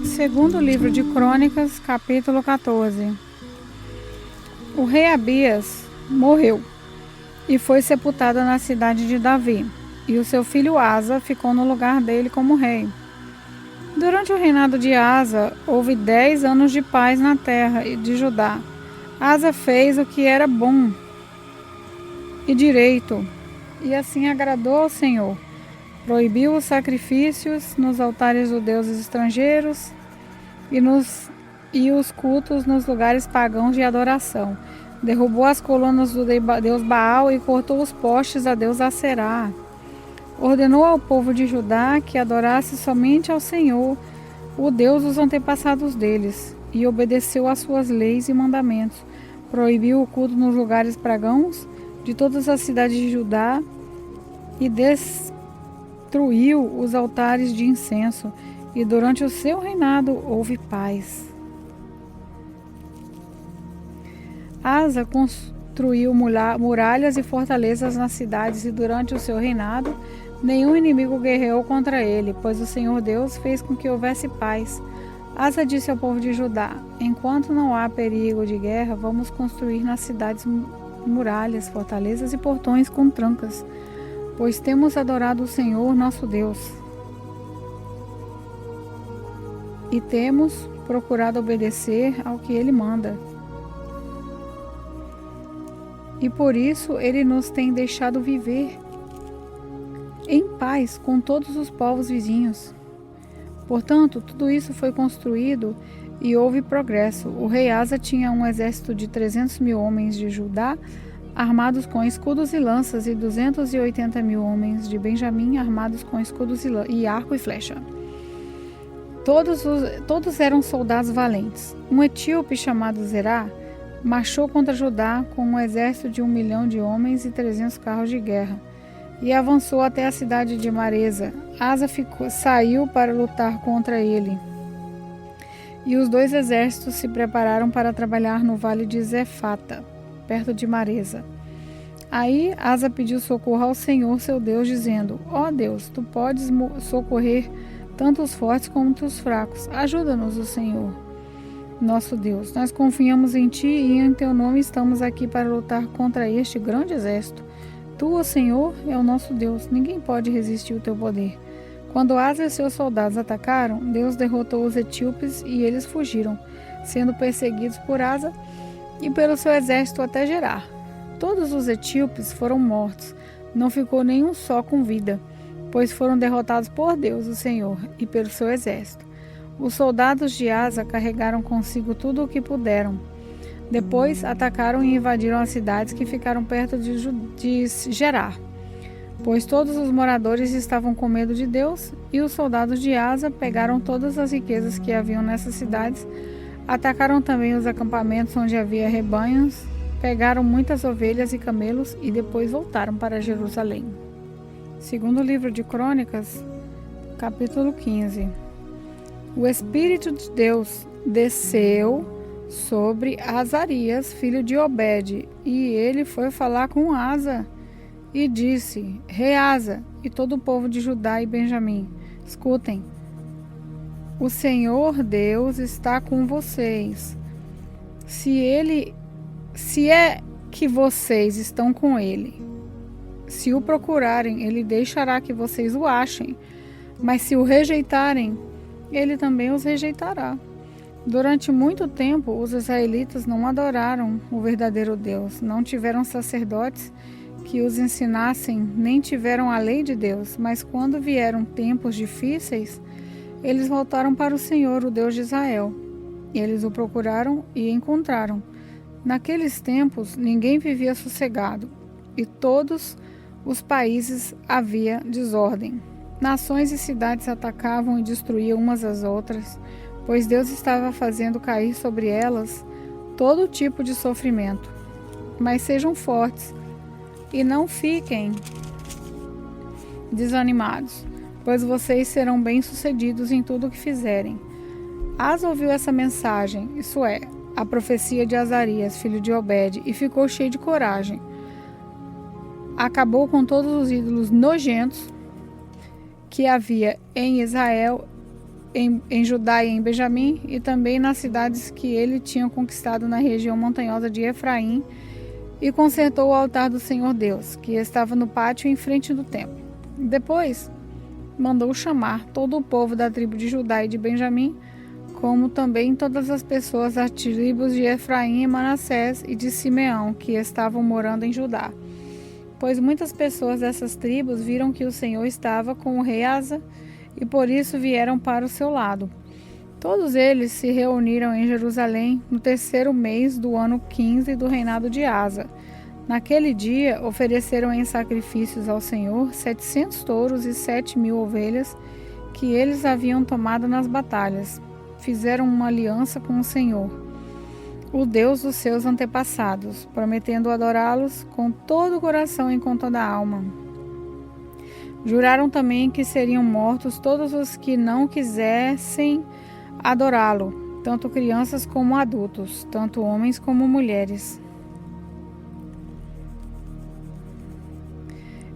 Segundo livro de Crônicas, capítulo 14. O rei Abias morreu e foi sepultado na cidade de Davi, e o seu filho Asa ficou no lugar dele como rei. Durante o reinado de Asa, houve 10 anos de paz na terra de Judá. Asa fez o que era bom e direito, e assim agradou ao Senhor. Proibiu os sacrifícios nos altares dos deuses estrangeiros e os cultos nos lugares pagãos de adoração. Derrubou as colunas do deus Baal e cortou os postes a deus Aserá. Ordenou ao povo de Judá que adorasse somente ao Senhor, o Deus dos antepassados deles, e obedeceu às suas leis e mandamentos. Proibiu o culto nos lugares pagãos de todas as cidades de Judá e destruiu os altares de incenso, e durante o seu reinado houve paz. Asa construiu muralhas e fortalezas nas cidades, e durante o seu reinado nenhum inimigo guerreou contra ele, pois o Senhor Deus fez com que houvesse paz. Asa disse ao povo de Judá: enquanto não há perigo de guerra, vamos construir nas cidades muralhas, fortalezas e portões com trancas, pois temos adorado o Senhor nosso Deus e temos procurado obedecer ao que Ele manda. E por isso Ele nos tem deixado viver em paz com todos os povos vizinhos. Portanto, tudo isso foi construído e houve progresso. O rei Asa tinha um exército de 300.000 homens de Judá, armados com escudos e lanças, e 280.000 homens de Benjamim, armados com escudos e arco e flecha. Todos eram soldados valentes. Um etíope chamado Zerá marchou contra Judá com um exército de 1 milhão de homens e 300 carros de guerra, e avançou até a cidade de Maresa. Asa saiu para lutar contra ele, e os dois exércitos se prepararam para trabalhar no vale de Zefata, perto de Maresa. Aí Asa pediu socorro ao Senhor, seu Deus, dizendo: ó Deus, tu podes socorrer tanto os fortes como os fracos. Ajuda-nos, o Senhor, nosso Deus. Nós confiamos em ti e em teu nome estamos aqui para lutar contra este grande exército. Tu, ó Senhor, é o nosso Deus. Ninguém pode resistir ao teu poder. Quando Asa e seus soldados atacaram, Deus derrotou os etíopes e eles fugiram, sendo perseguidos por Asa e pelo seu exército até Gerar. Todos os etíopes foram mortos, não ficou nenhum só com vida, pois foram derrotados por Deus, o Senhor, e pelo seu exército. Os soldados de Asa carregaram consigo tudo o que puderam. Depois atacaram e invadiram as cidades que ficaram perto de Gerar, pois todos os moradores estavam com medo de Deus, e os soldados de Asa pegaram todas as riquezas que haviam nessas cidades, atacaram também os acampamentos onde havia rebanhos, pegaram muitas ovelhas e camelos e depois voltaram para Jerusalém. Segundo livro de Crônicas, capítulo 15. O Espírito de Deus desceu sobre Azarias, filho de Obed, e ele foi falar com Asa e disse: Rei Asa e todo o povo de Judá e Benjamim, escutem, o Senhor Deus está com vocês. Se é que vocês estão com ele, se o procurarem, ele deixará que vocês o achem, mas se o rejeitarem, ele também os rejeitará. Durante muito tempo, os israelitas não adoraram o verdadeiro Deus, não tiveram sacerdotes que os ensinassem, nem tiveram a lei de Deus, mas quando vieram tempos difíceis, eles voltaram para o Senhor, o Deus de Israel. Eles o procuraram e encontraram. Naqueles tempos, ninguém vivia sossegado, e todos os países havia desordem. Nações e cidades atacavam e destruíam umas às outras, pois Deus estava fazendo cair sobre elas todo tipo de sofrimento. Mas sejam fortes e não fiquem desanimados, pois vocês serão bem-sucedidos em tudo o que fizerem. Asa ouviu essa mensagem, isso é, a profecia de Azarias, filho de Obed, e ficou cheio de coragem. Acabou com todos os ídolos nojentos que havia em Israel em Judá e em Benjamim, e também nas cidades que ele tinha conquistado na região montanhosa de Efraim, e consertou o altar do Senhor Deus, que estava no pátio em frente do templo. Depois mandou chamar todo o povo da tribo de Judá e de Benjamim, como também todas as pessoas das tribos de Efraim e Manassés e de Simeão, que estavam morando em Judá. Pois muitas pessoas dessas tribos viram que o Senhor estava com o rei Asa, e por isso vieram para o seu lado. Todos eles se reuniram em Jerusalém no 3º mês do ano 15 do reinado de Asa. Naquele dia ofereceram em sacrifícios ao Senhor 700 touros e 7.000 ovelhas que eles haviam tomado nas batalhas. Fizeram uma aliança com o Senhor, o Deus dos seus antepassados, prometendo adorá-los com todo o coração e com toda a alma. Juraram também que seriam mortos todos os que não quisessem adorá-lo, tanto crianças como adultos, tanto homens como mulheres.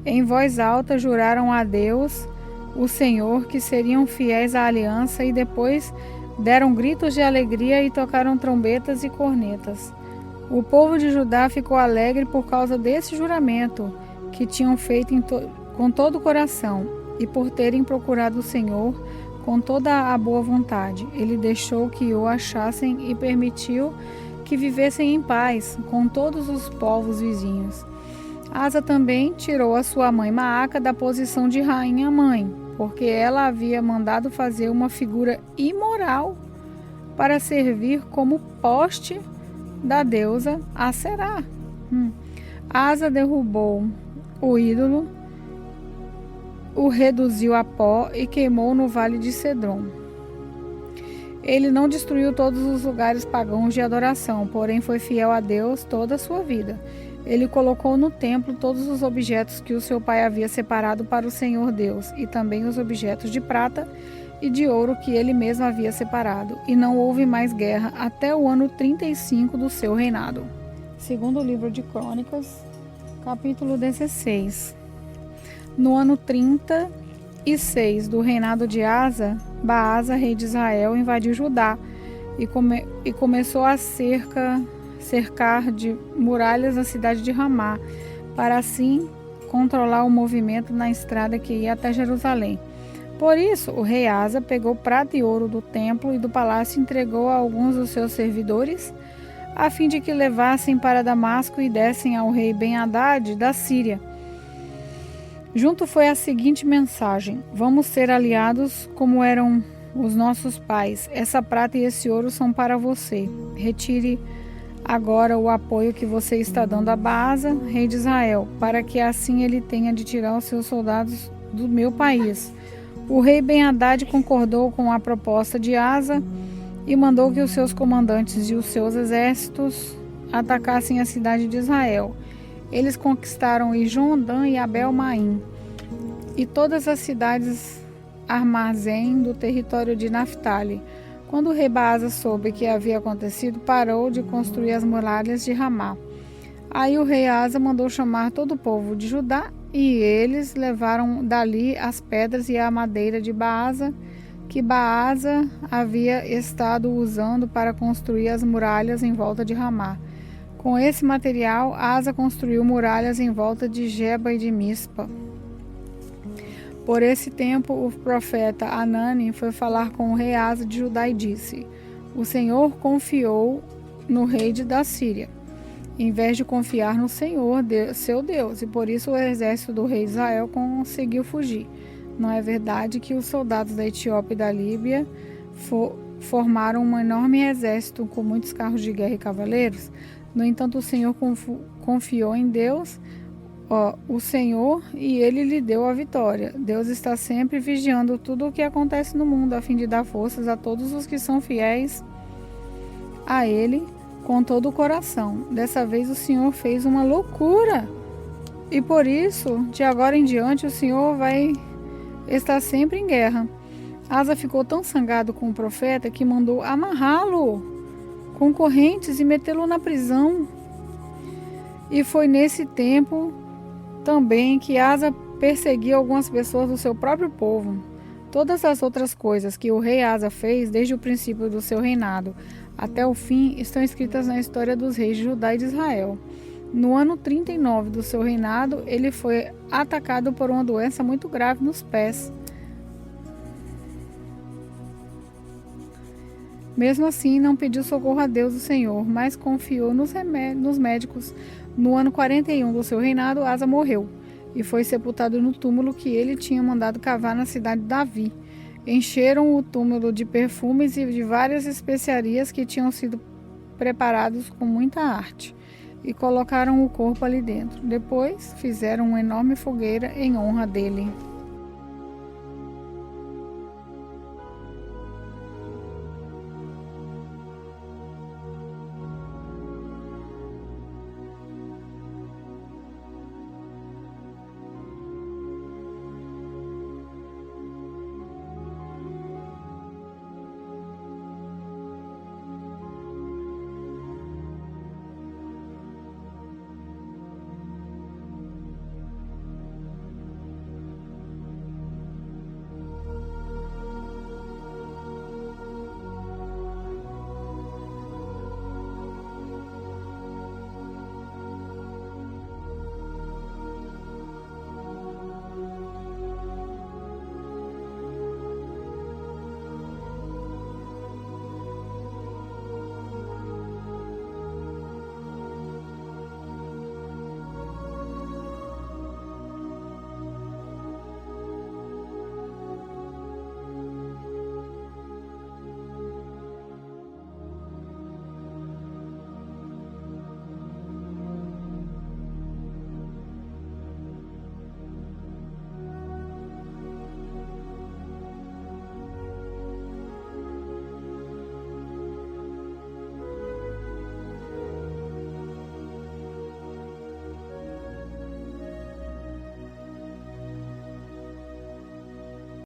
Em voz alta juraram a Deus, o Senhor, que seriam fiéis à aliança, e depois deram gritos de alegria e tocaram trombetas e cornetas. O povo de Judá ficou alegre por causa desse juramento que tinham feito com todo o coração, e por terem procurado o Senhor com toda a boa vontade. Ele deixou que o achassem e permitiu que vivessem em paz com todos os povos vizinhos. Asa também tirou a sua mãe Maaca da posição de rainha-mãe, porque ela havia mandado fazer uma figura imoral para servir como poste da deusa Aserá. Asa derrubou o ídolo, o reduziu a pó e queimou no vale de Cedron. Ele não destruiu todos os lugares pagãos de adoração, porém foi fiel a Deus toda a sua vida. Ele colocou no templo todos os objetos que o seu pai havia separado para o Senhor Deus, e também os objetos de prata e de ouro que ele mesmo havia separado. E não houve mais guerra até o ano 35 do seu reinado. Segundo o livro de Crônicas, capítulo 16. No ano 36 do reinado de Asa, Baasa, rei de Israel, invadiu Judá e começou a cercar de muralhas a cidade de Ramá, para assim controlar o movimento na estrada que ia até Jerusalém. Por isso, o rei Asa pegou prata e ouro do templo e do palácio e entregou a alguns dos seus servidores, a fim de que levassem para Damasco e dessem ao rei Ben-Hadad da Síria. Junto foi a seguinte mensagem: vamos ser aliados como eram os nossos pais. Essa prata e esse ouro são para você. Retire agora o apoio que você está dando a Baasa, rei de Israel, para que assim ele tenha de tirar os seus soldados do meu país. O rei Ben-Hadad concordou com a proposta de Asa e mandou que os seus comandantes e os seus exércitos atacassem a cidade de Israel. Eles conquistaram Ijon-Dan e Abel-Maim e todas as cidades armazém do território de Naftali. Quando o rei Baasa soube que havia acontecido, parou de construir as muralhas de Ramá. Aí o rei Asa mandou chamar todo o povo de Judá, e eles levaram dali as pedras e a madeira de Baasa, que Baasa havia estado usando para construir as muralhas em volta de Ramá. Com esse material, Asa construiu muralhas em volta de Geba e de Mispa. Por esse tempo, o profeta Anani foi falar com o rei Asa de Judá e disse: o Senhor confiou no rei da Síria, em vez de confiar no Senhor, seu Deus, e por isso o exército do rei Israel conseguiu fugir. Não é verdade que os soldados da Etiópia e da Líbia formaram um enorme exército com muitos carros de guerra e cavaleiros? No entanto, o Senhor confiou em Deus, o Senhor, e ele lhe deu a vitória. Deus está sempre vigiando tudo o que acontece no mundo, a fim de dar forças a todos os que são fiéis a ele com todo o coração. Dessa vez o Senhor fez uma loucura, e por isso, de agora em diante, o Senhor vai estar sempre em guerra. Asa ficou tão zangado com o profeta que mandou amarrá-lo com correntes e metê-lo na prisão. E foi nesse tempo também que Asa perseguia algumas pessoas do seu próprio povo. Todas as outras coisas que o rei Asa fez desde o princípio do seu reinado até o fim estão escritas na história dos reis de Judá e de Israel. No ano 39 do seu reinado, ele foi atacado por uma doença muito grave nos pés. Mesmo assim, não pediu socorro a Deus, o Senhor, mas confiou nos médicos. No ano 41 do seu reinado, Asa morreu e foi sepultado no túmulo que ele tinha mandado cavar na cidade de Davi. Encheram o túmulo de perfumes e de várias especiarias que tinham sido preparados com muita arte e colocaram o corpo ali dentro. Depois, fizeram uma enorme fogueira em honra dele.